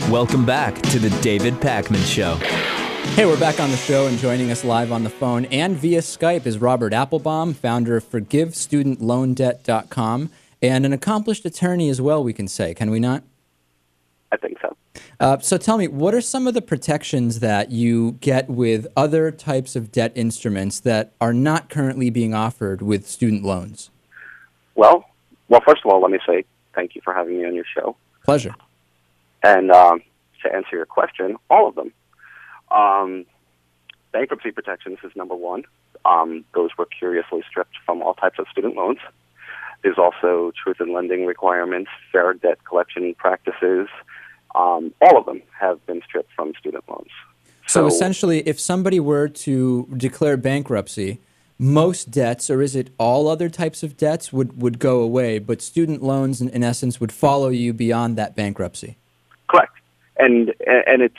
Welcome back to the David Pakman Show. Hey, we're back on the show, and joining us live on the phone and via Skype is Robert Applebaum, founder of ForgiveStudentLoanDebt.com, and an accomplished attorney as well, we can say, can we not? I think so. So tell me, what are some of the protections that you get with other types of debt instruments that are not currently being offered with student loans? Well, first of all, let me say thank you for having me on your show. Pleasure. And to answer your question, all of them. Bankruptcy protections is number one. Those were curiously stripped from all types of student loans. There's also truth in lending requirements, fair debt collection practices. All of them have been stripped from student loans. So essentially, if somebody were to declare bankruptcy, most debts, or is it all other types of debts, would go away, but student loans, in essence, would follow you beyond that bankruptcy? Correct. And it's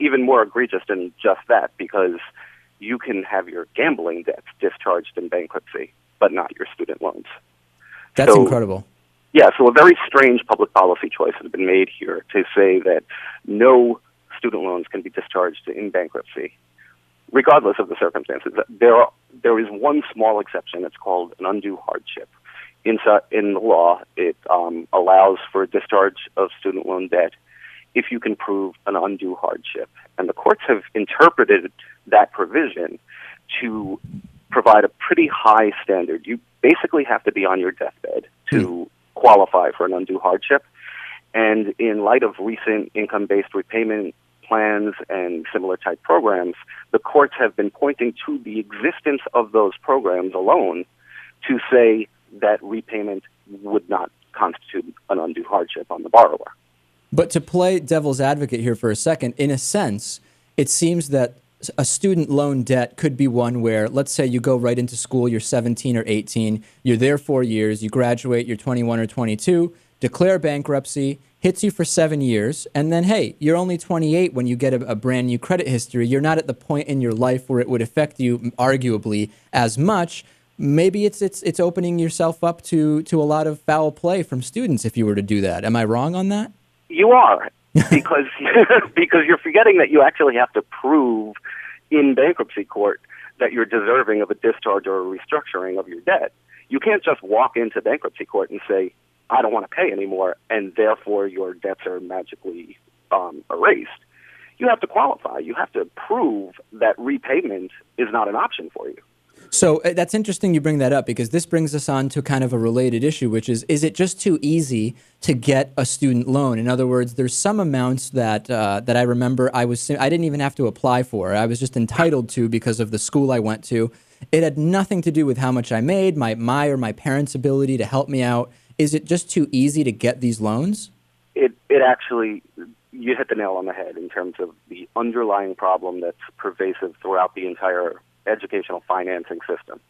even more egregious than just that, because you can have your gambling debts discharged in bankruptcy, but not your student loans. That's incredible. Yeah, so a very strange public policy choice has been made here to say that no student loans can be discharged in bankruptcy, regardless of the circumstances. There is one small exception. It's called an undue hardship. In the law, it allows for discharge of student loan debt if you can prove an undue hardship. And the courts have interpreted that provision to provide a pretty high standard. You basically have to be on your deathbed to qualify for an undue hardship. And in light of recent income-based repayment plans and similar type programs, the courts have been pointing to the existence of those programs alone to say that repayment would not constitute an undue hardship on the borrower. But to play devil's advocate here for a second, in a sense, it seems that a student loan debt could be one where, let's say you go right into school, you're 17 or 18, you're there 4 years, you graduate, you're 21 or 22, declare bankruptcy, hits you for 7 years, and then, hey, you're only 28 when you get a brand new credit history. You're not at the point in your life where it would affect you, arguably, as much. Maybe it's opening yourself up to a lot of foul play from students if you were to do that. Am I wrong on that? You are, because you're forgetting that you actually have to prove in bankruptcy court that you're deserving of a discharge or a restructuring of your debt. You can't just walk into bankruptcy court and say, I don't want to pay anymore, and therefore your debts are magically erased. You have to qualify. You have to prove that repayment is not an option for you. So that's interesting you bring that up, because this brings us on to kind of a related issue, which is it just too easy to get a student loan? In other words, there's some amounts that I remember I didn't even have to apply for. I was just entitled to because of the school I went to. It had nothing to do with how much I made, my or my parents' ability to help me out. Is it just too easy to get these loans? It actually, you hit the nail on the head in terms of the underlying problem that's pervasive throughout the entire educational financing system.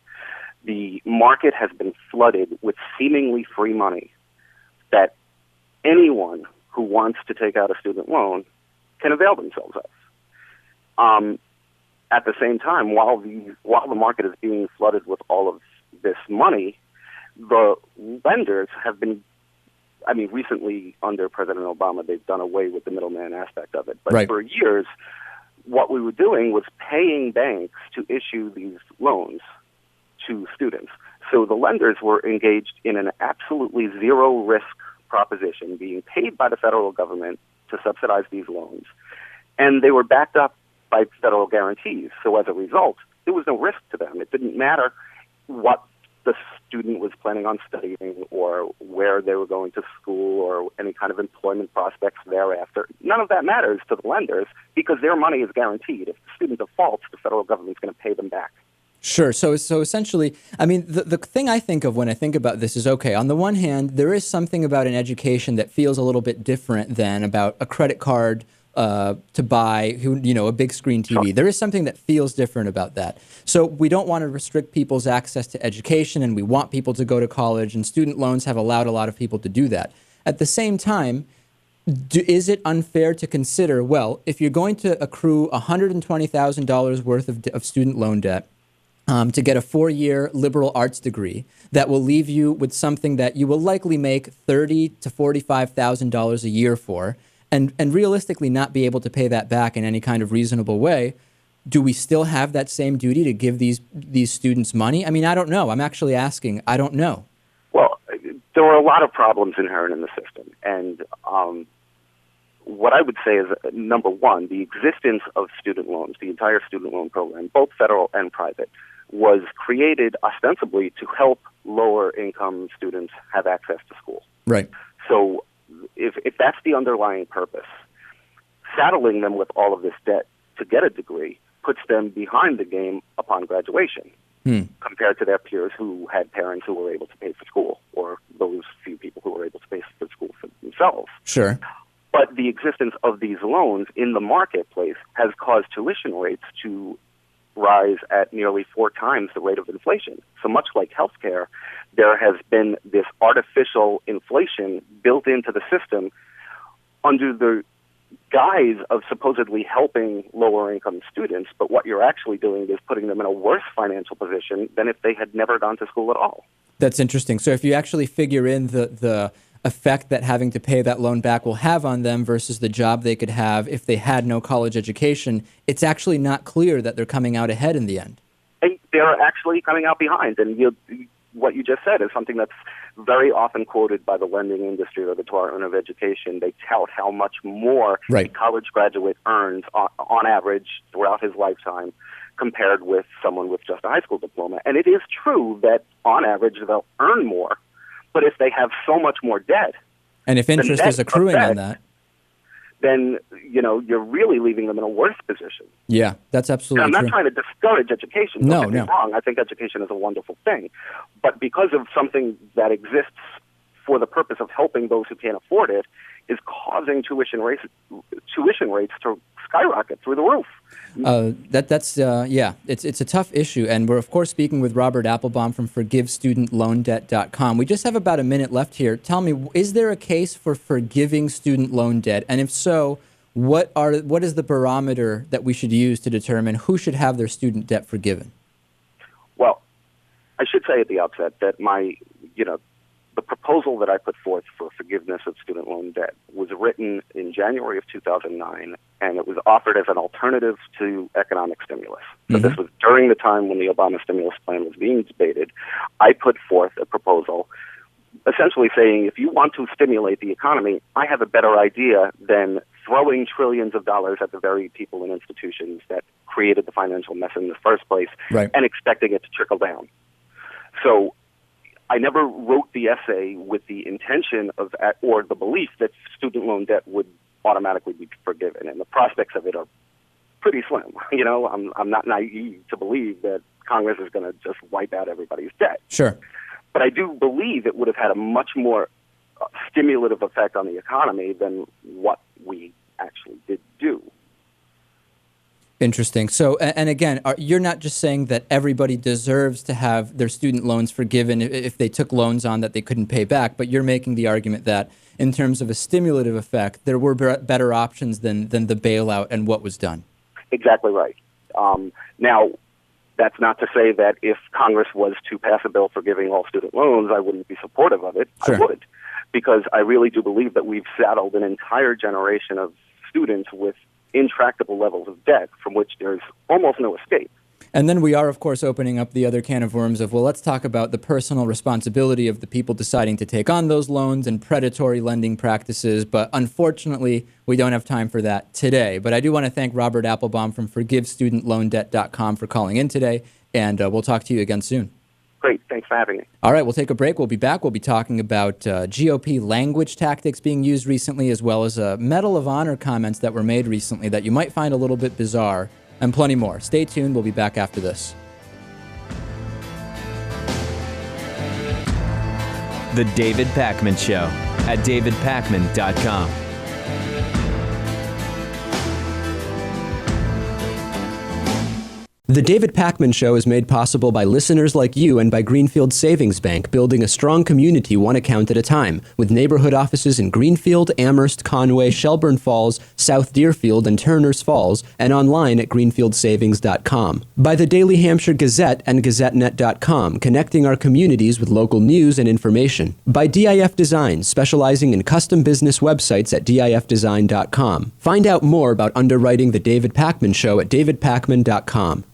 The market has been flooded with seemingly free money that anyone who wants to take out a student loan can avail themselves of. At the same time, while the market is being flooded with all of this money, the lenders have been, recently under President Obama, they've done away with the middleman aspect of it. But right. For years, what we were doing was paying banks to issue these loans to students. So the lenders were engaged in an absolutely zero-risk proposition, being paid by the federal government to subsidize these loans. And they were backed up by federal guarantees. So as a result, there was no risk to them. It didn't matter what the student was planning on studying or where they were going to school or any kind of employment prospects thereafter. None of that matters to the lenders because their money is guaranteed. If the student defaults, the federal government's going to pay them back. Sure. So essentially, the thing I think of when I think about this is, okay, on the one hand, there is something about an education that feels a little bit different than about a credit card to buy, a big screen TV. Sure. There is something that feels different about that. So we don't want to restrict people's access to education, and we want people to go to college, and student loans have allowed a lot of people to do that. At the same time, is it unfair to consider, well, if you're going to accrue $120,000 worth of student loan debt, to get a 4-year liberal arts degree that will leave you with something that you will likely make $30,000 to $45,000 a year for, and realistically not be able to pay that back in any kind of reasonable way, do we still have that same duty to give these students money? I mean, I don't know. I'm actually asking. I don't know. Well, there are a lot of problems inherent in the system. And what I would say is, number one, the existence of student loans, the entire student loan program, both federal and private, was created ostensibly to help lower-income students have access to school. Right. So if that's the underlying purpose, saddling them with all of this debt to get a degree puts them behind the game upon graduation compared to their peers who had parents who were able to pay for school, or those few people who were able to pay for school for themselves. Sure. But the existence of these loans in the marketplace has caused tuition rates to rise at nearly 4 times the rate of inflation. So much like healthcare, there has been this artificial inflation built into the system under the guise of supposedly helping lower-income students, but what you're actually doing is putting them in a worse financial position than if they had never gone to school at all. That's interesting. So if you actually figure in the effect that having to pay that loan back will have on them versus the job they could have if they had no college education, it's actually not clear that they're coming out ahead in the end. And they're actually coming out behind. And what you just said is something that's very often quoted by the lending industry or the Department of Education. They tout how much more a college graduate earns on average throughout his lifetime compared with someone with just a high school diploma. And it is true that on average they'll earn more, but if they have so much more debt, and if interest is accruing on that, then you're really leaving them in a worse position. Yeah, that's absolutely true. I'm not trying to discourage education. Don't get me wrong. I think education is a wonderful thing. But because of something that exists for the purpose of helping those who can't afford it, is causing tuition rates to skyrocket through the roof. It's a tough issue, and we're of course speaking with Robert Applebaum from ForgiveStudentLoanDebt.com. We just have about a minute left here. Tell me, is there a case for forgiving student loan debt, and if so, what is the barometer that we should use to determine who should have their student debt forgiven? Well, I should say at the outset that the proposal that I put forth for forgiveness of student loan debt was written in January of 2009, and it was offered as an alternative to economic stimulus. So this was during the time when the Obama stimulus plan was being debated. I put forth a proposal essentially saying, if you want to stimulate the economy, I have a better idea than throwing trillions of dollars at the very people and institutions that created the financial mess in the first place and expecting it to trickle down. So I never wrote the essay with the intention of, or the belief that student loan debt would automatically be forgiven, and the prospects of it are pretty slim. I'm not naive to believe that Congress is going to just wipe out everybody's debt. Sure. But I do believe it would have had a much more stimulative effect on the economy than what we actually did do. Interesting. So, and again, you're not just saying that everybody deserves to have their student loans forgiven if they took loans on that they couldn't pay back, but you're making the argument that in terms of a stimulative effect, there were better options than the bailout and what was done. Exactly right. Now, that's not to say that if Congress was to pass a bill forgiving all student loans, I wouldn't be supportive of it. Sure. I would, because I really do believe that we've saddled an entire generation of students with intractable levels of debt from which there's almost no escape. And then we are, of course, opening up the other can of worms of, well, let's talk about the personal responsibility of the people deciding to take on those loans and predatory lending practices. But unfortunately, we don't have time for that today. But I do want to thank Robert Applebaum from ForgiveStudentLoanDebt.com for calling in today, and we'll talk to you again soon. Great. Thanks for having me. All right, we'll take a break. We'll be back. We'll be talking about GOP language tactics being used recently, as well as Medal of Honor comments that were made recently that you might find a little bit bizarre, and plenty more. Stay tuned. We'll be back after this. The David Pakman Show at davidpakman.com. The David Pakman Show is made possible by listeners like you and by Greenfield Savings Bank, building a strong community one account at a time, with neighborhood offices in Greenfield, Amherst, Conway, Shelburne Falls, South Deerfield, and Turners Falls, and online at greenfieldsavings.com. By the Daily Hampshire Gazette and GazetteNet.com, connecting our communities with local news and information. By DIF Design, specializing in custom business websites at DIFdesign.com. Find out more about underwriting The David Pakman Show at davidpakman.com.